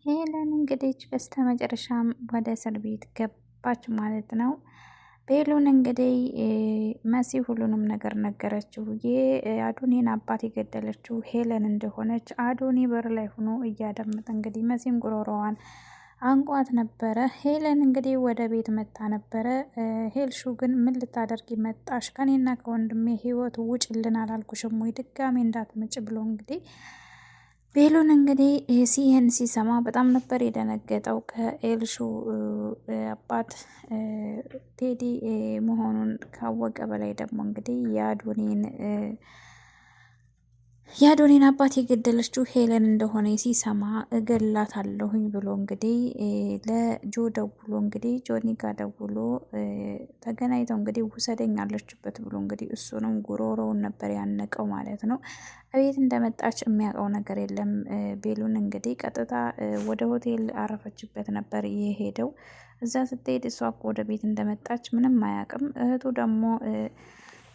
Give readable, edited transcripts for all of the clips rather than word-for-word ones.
ሄለን እንግዲህ በስተመጨረሻም ወደ እስር ቤት ገባች ማለት ነው። ቤሉን እንግዲህ መሲ ሁሉንም ነገር ነገረችው። የአዶኒን አባት የገደለችው ሄለን እንደሆነች አዶኒ በር ላይ ሆኖ እያደመጠ እንግዲህ መሲም ጉሮሮዋን አንቋት ነበረ። ሄለን እንግዲህ ወደ ቤት መጣ ነበረ። ሄልሹ ግን ምን ልታደርጊ መጣሽ? ከኔና ከወንድሜ ህይወት ውጭልን አላልኩሽም ወይ? ድጋሜ እንዳትመጭ ብሎ እንግዲህ ቤሉን እንግዲህ ይህን ሲሰማ በጣም ነበር የደነገጠው። ከኤልሹ አባት ቴዲ መሆኑን ካወቀ በላይ ደግሞ እንግዲህ የአዶኒን አባት የገደለችው ሄለን እንደሆነ ሲሰማ እገላታለሁኝ ብሎ እንግዲህ ለጆ ደውሎ እንግዲህ ጆኒ ጋር ደውሎ ተገናኝተው እንግዲህ ውሰደኝ አለችበት ብሎ እንግዲህ እሱንም ጉሮሮውን ነበር ያነቀው ማለት ነው። እቤት እንደመጣች የሚያውቀው ነገር የለም። ቤሉን እንግዲህ ቀጥታ ወደ ሆቴል አረፈችበት ነበር የሄደው። እዛ ስትሄድ እሷ ወደ ቤት እንደመጣች ምንም አያውቅም። እህቱ ደግሞ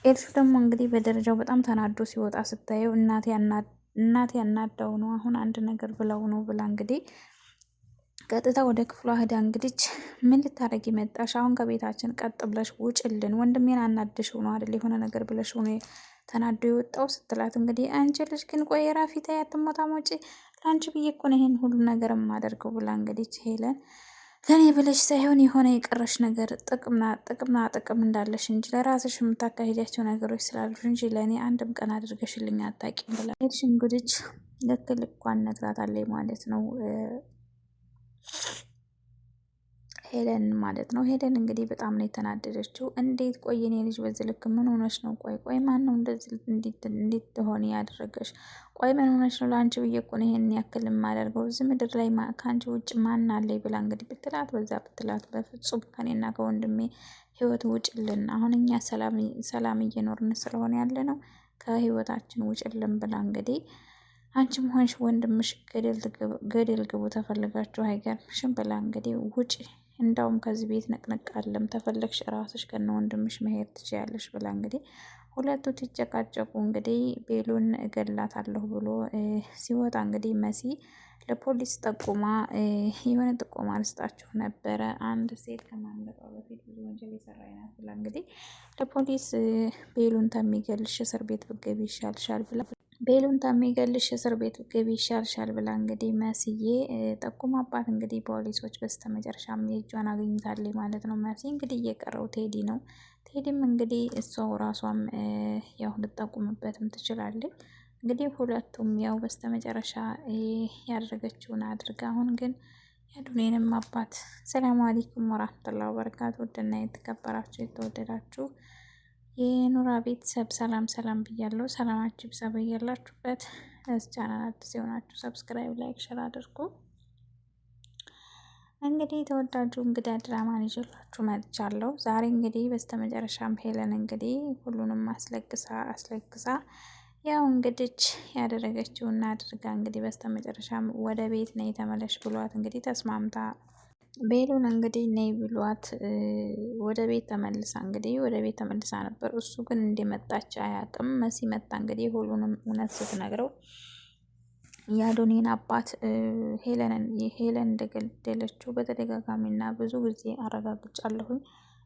ኤልሱ ደግሞ እንግዲህ በደረጃው በጣም ተናዶ ሲወጣ ስታየው እናቴ ያናዳው ነው አሁን አንድ ነገር ብለው ነው ብላ እንግዲህ ቀጥታ ወደ ክፍሏ ሄዳ እንግዲህ ምን ልታረጊ መጣሽ? አሁን ከቤታችን ቀጥ ብለሽ ውጭልን፣ ወንድሜን አናድሽው ነው አይደል የሆነ ነገር ብለሽ ሆነ ተናዶ የወጣው ስትላት እንግዲህ አንቺ ልጅ ግን ቆይ ራፊ ተይ አትሞጣሞጪ፣ ለአንቺ ብዬ እኮ ነው ይሄን ሁሉ ነገር የማደርገው ብላ እንግዲህ ሄለን ለእኔ ብለሽ ሳይሆን የሆነ የቀረሽ ነገር ጥቅም እንዳለሽ እንጂ ለራስሽ የምታካሂዳቸው ነገሮች ስላሉሽ እንጂ ለእኔ አንድም ቀን አድርገሽልኝ አታውቂም ብላ ሄድሽ እንግዲህ ልክ ልኳን ነግራታለች ማለት ነው። ሄለን ማለት ነው። ሄለን እንግዲህ በጣም ነው የተናደደችው። እንዴት ቆይ የኔ ልጅ በዚህ ልክ ምን ሆነሽ ነው? ቆይ ማን ነው እንደዚህ እንዴት ትሆን ያደረገሽ? ቆይ ምን ሆነሽ ነው? ለአንቺ ብዬ እኮ ነው ይሄን ያክል የማደርገው እዚህ ምድር ላይ ከአንቺ ውጭ ማን አለኝ ብላ እንግዲህ ብትላት በዛ ብትላት በፍጹም ከኔና ከወንድሜ ህይወት ውጭልን፣ አሁን እኛ ሰላም እየኖርን ስለሆነ ያለ ነው ከህይወታችን ውጭልን ብላ እንግዲህ አንቺም ሆንሽ ወንድምሽ ገደል ግቡ ተፈልጋችሁ አይገርምሽም ብላ እንግዲህ ውጭ እንዳውም ከዚህ ቤት ነቅነቅ አለም ተፈለግሽ ራስሽ ከነ ወንድምሽ መሄድ ትችያለሽ ብላ እንግዲህ ሁለቱ ትጨቃጨቁ እንግዲህ ቤሉን እገላታለሁ ብሎ ሲወጣ እንግዲህ መሲ ለፖሊስ ጠቁማ የሆነ ጥቆማ ልስጣችሁ ነበረ፣ አንድ ሴት ከማምለጧ በፊት ብዙ ወንጀል የሰራ አይነት ብላ እንግዲህ ለፖሊስ ቤሉን ተሚገልሽ እስር ቤት ብትገቢ ይሻልሻል ብላ ቤሉን ታሚገልሽ እስር ቤት ገቢ ይሻልሻል ብላ እንግዲህ መስዬ ጠቁማባት እንግዲህ ፖሊሶች በስተመጨረሻም የእጇን አግኝታለች ማለት ነው። መሲ እንግዲህ እየቀረው ቴዲ ነው። ቴዲም እንግዲህ እሷው ራሷም ያው ልጠቁምበትም ትችላለች። እንግዲህ ሁለቱም ያው በስተመጨረሻ ያደረገችውን አድርጋ አሁን ግን የአዶኒንም አባት ሰላም አለይኩም ወራህመቱላሂ ወበረካቱ ውድና የተከበራችሁ የተወደዳችሁ የኑራ ቤተሰብ ሰላም ብያለሁ። ሰላማችሁ ይብዛ በያላችሁበት። ቻናል አዲስ የሆናችሁ ሰብስክራይብ፣ ላይክ፣ ሸር አድርጉ። እንግዲህ ተወዳጁ እንግዳ ድራማን ይዤላችሁ መጥቻለሁ። ዛሬ እንግዲህ በስተመጨረሻም ሄለን እንግዲህ ሁሉንም አስለግሳ ያው እንግዲህ ያደረገችውና አድርጋ እንግዲህ በስተመጨረሻም ወደ ቤት ነይ ተመለሽ ብሏት እንግዲህ ተስማምታ ቤሉን እንግዲህ ነይ ብሏት ወደ ቤት ተመልሳ ነበር። እሱ ግን እንደመጣች አያውቅም። መሲ መጣ እንግዲህ ሁሉንም እውነት ስትነግረው የአዶኒን አባት ሄለን እንደገደለችው በተደጋጋሚና ብዙ ጊዜ አረጋግጫለሁኝ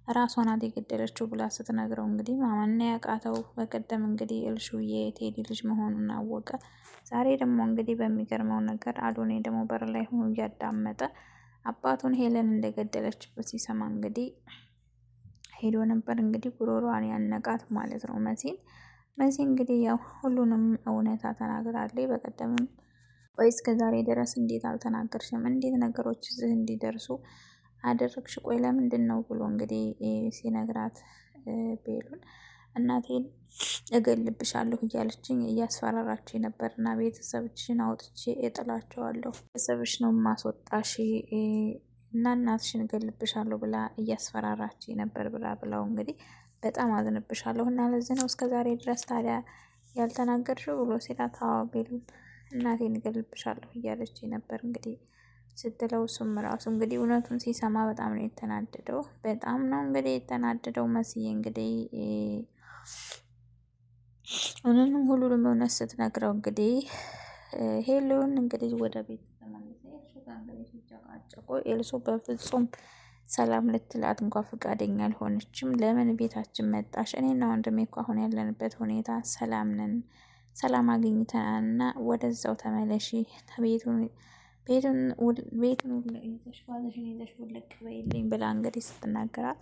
ራሷ ናት የገደለችው ብላ ስትነግረው እንግዲህ ማመን ያቃተው። በቀደም እንግዲህ እልሹ የቴዲ ልጅ መሆኑን አወቀ። ዛሬ ደግሞ እንግዲህ በሚገርመው ነገር አዶኒ ደግሞ በር ላይ ሆኖ እያዳመጠ አባቱን ሄለን እንደገደለችበት ሲሰማ እንግዲህ ሄዶ ነበር እንግዲህ ጉሮሯን ያነቃት ማለት ነው። መሲ እንግዲህ ያው ሁሉንም እውነታ ተናግራለች። በቀደምም ቆይ እስከ ዛሬ ድረስ እንዴት አልተናገርሽም? እንዴት ነገሮች እዚህ እንዲደርሱ አደረግሽ? ቆይ ለምንድን ነው ብሎ እንግዲህ ሲነግራት ቤሉን እናቴን እገልብሻለሁ እያለችኝ እያስፈራራችኝ ነበር እና ቤተሰብሽን አውጥቼ እጥላቸዋለሁ፣ ቤተሰብሽ ነው ማስወጣሽ እና እናትሽን እገልብሻለሁ ብላ እያስፈራራችኝ ነበር ብላው እንግዲህ በጣም አዝንብሻለሁ እና ለዚህ ነው እስከዛሬ ድረስ ታዲያ ያልተናገርሽው ብሎ ሲላት አዎ ቤሉን እናቴን እገልብሻለሁ እያለችኝ ነበር እንግዲህ ስትለው እሱም ራሱ እንግዲህ እውነቱን ሲሰማ በጣም ነው የተናደደው። መስዬ እንግዲህ ሁሉንም እውነት ስትነግረው እንግዲህ ሄሉን እንግዲህ ወደ ቤት ተመልሳ ኤልሱ ጋር እንግዲህ ሲጨቃጨቁ ኤልሱ በፍጹም ሰላም ልትላት እንኳ ፈቃደኛ አልሆነችም። ለምን ቤታችን መጣሽ? እኔና ወንድሜ እኮ አሁን ያለንበት ሁኔታ ሰላም ነን፣ ሰላም አግኝተናል እና ወደዛው ተመለሺ፣ ቤቱን ይዘሽ ባለሽን ይዘሽ ውልቅ በይልኝ ብላ እንግዲህ ስትናገራት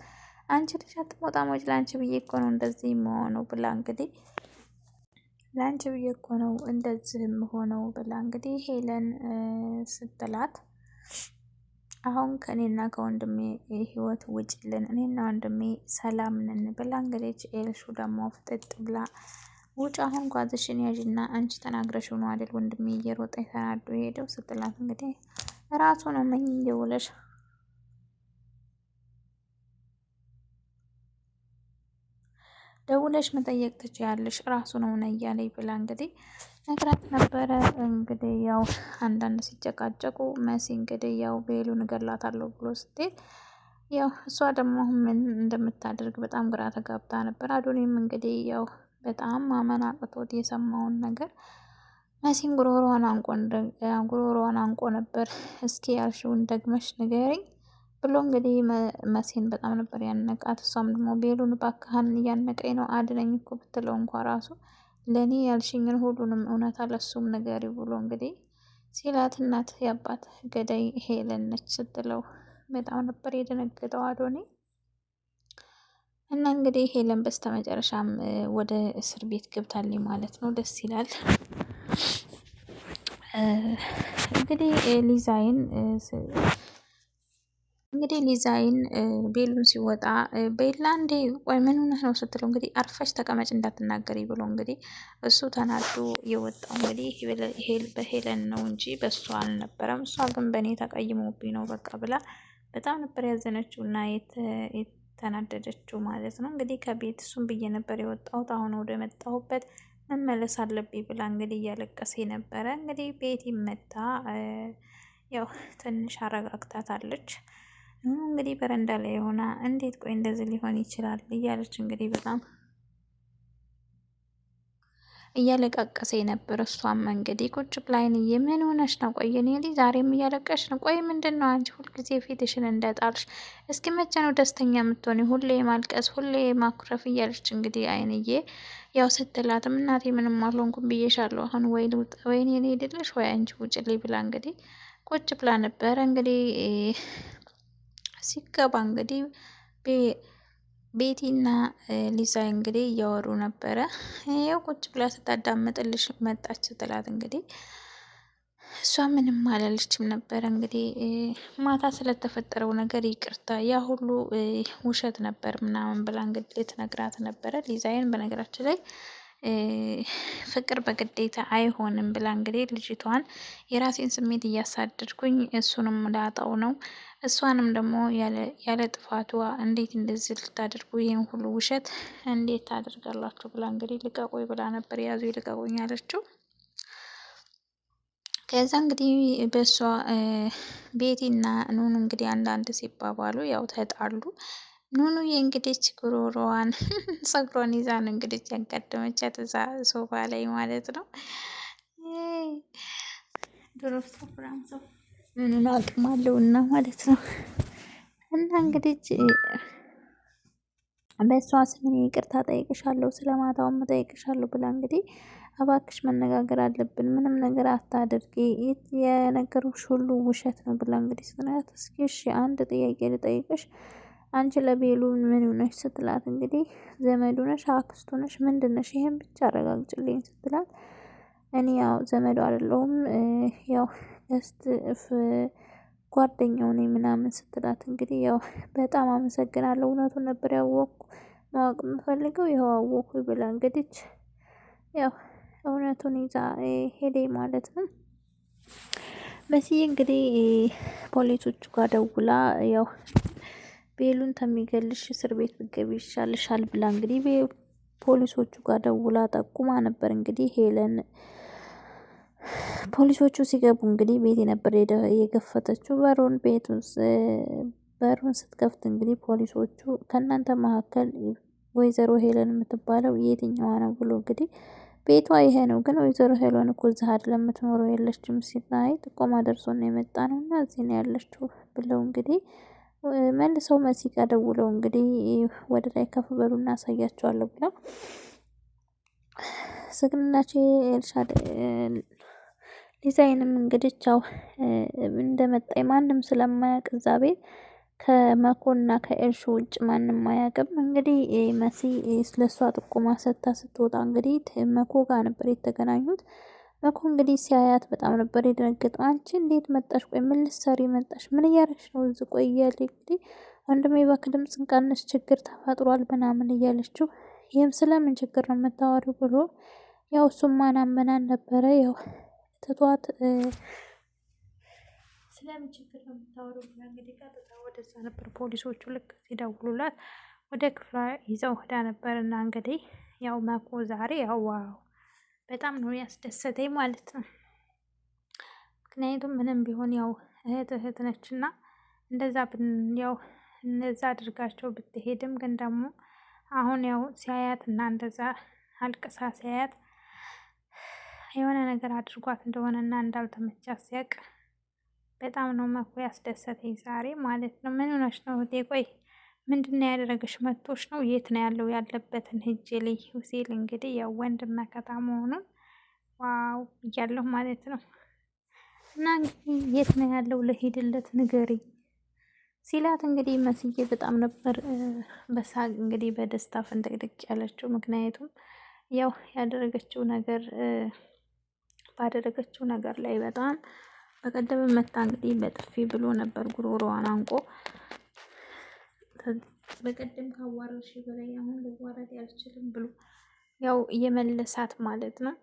አንቺ ልጅ አትሞጣሞጭ፣ ለአንቺ ብዬ እኮ ነው እንደዚህ መሆነው ብላ እንግዲህ ለአንቺ ብዬ እኮ ነው እንደዚህም ሆነው ብላ እንግዲህ ሄለን ስትላት አሁን ከእኔና ከወንድሜ ህይወት ውጭልን፣ እኔና ወንድሜ ሰላም ነን ብላ እንግዲህ ኤልሹ ደግሞ ፍጥጥ ብላ ውጭ አሁን ጓዝሽን ያዥና አንቺ ተናግረሽ ነው አይደል ወንድሜ እየሮጠ ተናዶ ሄደው ስትላት እንግዲህ ራሱ ነው መኝ ደውለሽ መጠየቅ ትችያለሽ ራሱ ነው እያለኝ ብላ እንግዲህ ነግራት ነበረ። እንግዲህ ያው አንዳንድ ሲጨቃጨቁ መሲ እንግዲህ ያው ቤሉን እገላታለሁ ብሎ ስትሄድ ያው እሷ ደግሞ ምን እንደምታደርግ በጣም ግራ ተጋብታ ነበር። አዶኒም እንግዲህ ያው በጣም ማመን አቅቶት የሰማውን ነገር መሲን ጉሮሮዋን አንቆ ነበር። እስኪ ያልሽውን ደግመሽ ንገሪኝ ብሎ እንግዲህ መሲን በጣም ነበር ያነቃት። እሷም ደግሞ ቤሉን ባካህን እያነቀኝ ነው አድነኝ እኮ ብትለው እንኳ ራሱ ለእኔ ያልሽኝን ሁሉንም እውነት አለሱም ንገሪ ብሎ እንግዲህ ሲላት እናት ያባት ገዳይ ሄለን ነች ስትለው በጣም ነበር የደነገጠው አዶኒ። እና እንግዲህ ሄለን በስተመጨረሻም ወደ እስር ቤት ገብታለች ማለት ነው። ደስ ይላል። እንግዲህ ሊዛይን ቤሉን ሲወጣ ቤላ እንዴ ቆይ ምን ሆነህ ነው ስትለው እንግዲህ አርፈሽ ተቀመጭ እንዳትናገሪ ብሎ እንግዲህ እሱ ተናዶ የወጣው እንግዲህ በሄለን ነው እንጂ በእሷ አልነበረም። እሷ ግን በእኔ ተቀይሞብኝ ነው በቃ ብላ በጣም ነበር ያዘነችው እና የተናደደችው ማለት ነው። እንግዲህ ከቤት እሱን ብዬ ነበር የወጣሁት አሁን ወደ መጣሁበት መመለስ አለብኝ ብላ እንግዲህ እያለቀሰ ነበረ። እንግዲህ ቤት ይመታ ያው ትንሽ አረጋግታታለች። እንግዲህ በረንዳ ላይ ሆና እንዴት ቆይ እንደዚህ ሊሆን ይችላል እያለች እንግዲህ በጣም እያለቃቀሰ ነበር። እሷም እንግዲህ ቁጭ ብላይንዬ ምን ሆነሽ ነው? ቆይ እኔ ልጅ ዛሬም እያለቀሽ ነው? ቆይ ምንድን ነው አንቺ ሁልጊዜ ፊትሽን እንደጣልሽ? እስኪ መቼ ነው ደስተኛ የምትሆኒ? ሁሌ ማልቀስ፣ ሁሌ ማኩረፍ እያለች እንግዲህ አይንዬ ያው ስትላትም እናቴ ምንም አልሆንኩም ብዬሻለሁ። አሁን ወይ እኔ ሄድልሽ ወይ አንቺ ውጭልኝ ብላ እንግዲህ ቁጭ ብላ ነበረ። እንግዲህ ሲገባ እንግዲህ ቤቲና ሊዛ እንግዲህ እያወሩ ነበረ። ያው ቁጭ ብላ ስታዳምጥልሽ መጣች ስትላት እንግዲህ እሷ ምንም አላለችም ነበረ። እንግዲህ ማታ ስለተፈጠረው ነገር ይቅርታ፣ ያ ሁሉ ውሸት ነበር ምናምን ብላ እንግዲህ ልትነግራት ነበረ። ሊዛይን በነገራችን ላይ ፍቅር በግዴታ አይሆንም ብላ እንግዲህ ልጅቷን የራሴን ስሜት እያሳደድኩኝ እሱንም ላጣው ነው እሷንም ደግሞ ያለ ጥፋቷ እንዴት እንደዚህ ልታደርጉ ይሄን ሁሉ ውሸት እንዴት ታደርጋላችሁ ብላ እንግዲህ ልቀቆይ ብላ ነበር ያዙ ይልቀቁኝ አለችው። ከዛ እንግዲህ በእሷ ቤቲና ኑኑ እንግዲህ አንዳንድ ሲባባሉ ያው ተጣሉ። ኑኑ የእንግዲህ ጉሮሮዋን ጸጉሯን ይዛ ነው እንግዲህ ያጋደመቻት እዛ ሶፋ ላይ ማለት ነው። ድሮ ሰፍራም ሰው ምኑን አቅም አለውና ማለት ነው። እና እንግዲህ በእሷ ስም ይቅርታ ጠይቅሻለሁ፣ ስለማታውም ጠይቅሻለሁ ብላ እንግዲህ እባክሽ መነጋገር አለብን፣ ምንም ነገር አታድርጊ፣ የነገሩሽ ሁሉ ውሸት ነው ብላ እንግዲህ ስትላት እስኪ እሺ አንድ ጥያቄ ልጠይቅሽ፣ አንቺ ለቤሉ ምን ሆነሽ ስትላት እንግዲህ ዘመዱ ነሽ፣ አክስቱ ነሽ፣ ምንድን ነሽ? ይሄን ብቻ አረጋግጭልኝ ስትላት እኔ ያው ዘመዱ አይደለሁም ያው ጓደኛው ነኝ ምናምን ስትላት እንግዲህ ያው በጣም አመሰግናለሁ፣ እውነቱን ነበር ያወቅኩ ማወቅ የምፈልገው ይኸው አወቅኩ ብላ እንግዲህ ያው እውነቱን ይዛ ሄደ ማለት ነው። መስዬ እንግዲህ ፖሊሶቹ ጋር ደውላ ያው ቤሉን ተሚገልሽ እስር ቤት ብትገቢ ይሻልሻል ብላ እንግዲህ ፖሊሶቹ ጋር ደውላ ጠቁማ ነበር። እንግዲህ ሄለን ፖሊሶቹ ሲገቡ እንግዲህ ቤት ነበር የከፈተችው በሩን ስትከፍት እንግዲህ ፖሊሶቹ ከእናንተ መካከል ወይዘሮ ሄለን የምትባለው የትኛዋ ነው ብሎ እንግዲህ ቤቷ ይሄ ነው ግን ወይዘሮ ሄሎን እኮ እዚህ አይደለም የምትኖረው የለችም ሲላይ ጥቆማ ደርሶን ነው የመጣ ነው እና እዚህ ነው ያለችው ብለው እንግዲህ መልሰው መሲ ጋር ደውለው እንግዲህ ወደ ላይ ከፍ በሉ እናሳያቸዋለሁ ብለው ስግናቸው ኤልሻድ ዲዛይንም እንግዲህ ቻው እንደመጣ ማንም ስለማያውቅ እዛ ቤት ከመኮና ከኤልሹ ውጭ ማንም አያውቅም። እንግዲህ መሲ ስለሷ ጥቆማ ሰጥታ ስትወጣ እንግዲህ መኮ ጋር ነበር የተገናኙት። መኮ እንግዲህ ሲያያት በጣም ነበር የደነገጠው። አንቺ እንዴት መጣሽ? ቆይ ምን ልትሰሪ መጣሽ? ምን እያለች ነው እዚህ? ቆይ እያለ እንግዲህ ወንድሜ እባክህ ድምፅን ቀንስ፣ ችግር ተፈጥሯል ምናምን እያለችው ይህም ስለምን ችግር ነው የምታወሪው ብሎ ያው እሱም ማናመናን ነበረ ያው ትቷት ስለምን ችግር ነው የምታወሪው ብላ እንግዲህ ቀጥታ ወደዛ ነበር ፖሊሶቹ ልክ ሲደውሉላት ወደ ክፍሏ ይዘው ሄዳ ነበር። እና እንግዲህ ያው መኮ ዛሬ ያው ዋው በጣም ነው ያስደሰተኝ ማለት ነው። ምክንያቱም ምንም ቢሆን ያው እህት ነችና እንደዛ ያው እንደዛ አድርጋቸው ብትሄድም ግን ደግሞ አሁን ያው ሲያያት እና እንደዛ አልቅሳ ሲያያት የሆነ ነገር አድርጓት እንደሆነና እንዳልተመቻት ሲያቅ በጣም ነው መኮ ያስደሰተኝ ዛሬ ማለት ነው። ምን ሆነሽ ነው እህቴ? ቆይ ምንድነው ያደረገሽ? መቶሽ ነው? የት ነው ያለው? ያለበትን ሂጅ ልይ ሲል እንግዲህ ያው ወንድም መከታ መሆኑን ዋው እያለሁ ማለት ነው። እና እንግዲህ የት ነው ያለው? ልሂድለት ንገሪ ሲላት እንግዲህ መስዬ በጣም ነበር በሳቅ እንግዲህ በደስታ ፍንድቅድቅ ያለችው። ምክንያቱም ያው ያደረገችው ነገር ባደረገችው ነገር ላይ በጣም በቀደም መታ እንግዲህ በጥፊ ብሎ ነበር ጉሮሮዋን አንቆ በቀደም ካዋረድሽ በላይ አሁን ልዋረድ አልችልም ብሎ ያው እየመለሳት ማለት ነው።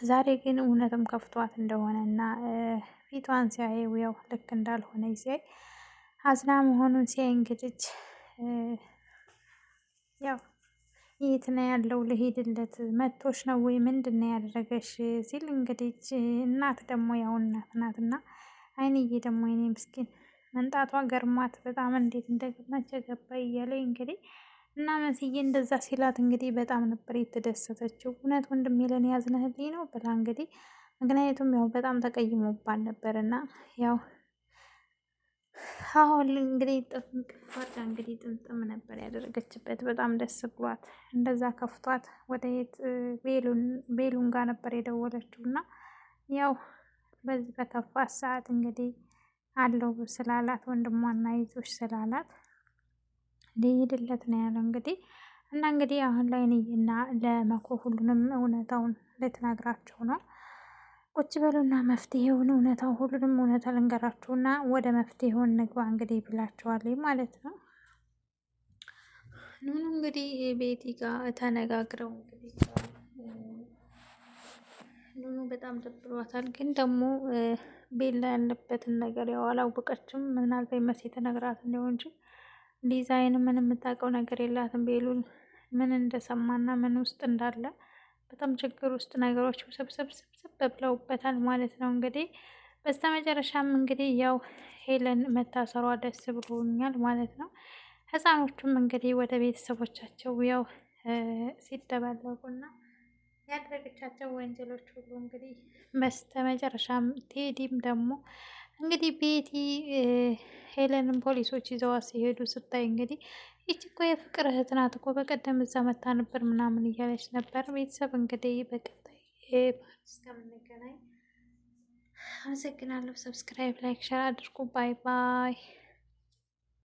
ዛሬ ግን እውነትም ከፍቷት እንደሆነ እና ፊቷን ሲያየው ያው ልክ እንዳልሆነ ሲያይ አዝና መሆኑን ሲያይ እንግዲህ ያው የት ነው ያለው? ልሄድለት መቶሽ ነው ወይ ምንድን ነው ያደረገሽ ሲል እንግዲህ እናት ደግሞ ያው እናት ናትና አይንዬ ደግሞ አይኔ ምስኪን መንጣቷ ገርሟት በጣም እንዴት እንደገባች ገባ እያለ እንግዲህ እና መስዬ እንደዛ ሲላት እንግዲህ በጣም ነበር የተደሰተችው። እውነት ወንድሜ ለኔ ያዝነህልኝ ነው ብላ እንግዲህ ምክንያቱም ያው በጣም ተቀይሞባል ነበር እና ያው አሁን እንግዲህ ጥፍንቅፋት እንግዲህ ጥምጥም ነበር ያደረገችበት በጣም ደስ ብሏት እንደዛ ከፍቷት ወደ የት ቤሉን ጋር ነበር የደወለችው እና ያው በዚህ በከፋት ሰዓት እንግዲህ አለው ስላላት ወንድሟና ይዞሽ ስላላት ሊሄድለት ነው ያለው እንግዲህ እና እንግዲህ አሁን ላይ እኔና ለመኮ ሁሉንም እውነታውን ልትነግራቸው ነው። ቁጭ በሉና መፍትሄውን እውነታው ሁሉንም እውነታ ልንገራችሁና ወደ መፍትሄውን ንግባ እንግዲህ ብላችኋለኝ ማለት ነው። ኑኑ እንግዲህ ቤቲ ጋር ተነጋግረው እንግዲህ ኑኑ በጣም ደብሯታል። ግን ደግሞ ቤላ ያለበትን ነገር ያው አላወቀችም። ምናልባት መሲ ተነግራት እንዲሆን እንጂ ዲዛይን ምን የምታውቀው ነገር የላትም። ቤሉል ምን እንደሰማና ምን ውስጥ እንዳለ በጣም ችግር ውስጥ ነገሮች ሰብሰብ ብለውበታል ማለት ነው። እንግዲህ በስተመጨረሻም እንግዲህ ያው ሄለን መታሰሯ ደስ ብሎኛል ማለት ነው። ህፃኖቹም እንግዲህ ወደ ቤተሰቦቻቸው ያው ሲደባለቁና ያደረገቻቸው ወንጀሎች ሁሉ እንግዲህ በስተመጨረሻም ቴዲም ደግሞ እንግዲህ ቤቲ ሄለንን ፖሊሶች ይዘዋ ሲሄዱ ስታይ እንግዲህ ይች እኮ የፍቅር እህት ናት እኮ በቀደም እዛ መታ ነበር ምናምን እያለች ነበር። ቤተሰብ እንግዲህ በቀጣይ እስከምንገናኝ አመሰግናለሁ። ሰብስክራይብ፣ ላይክ፣ ሸር አድርጉ። ባይ ባይ።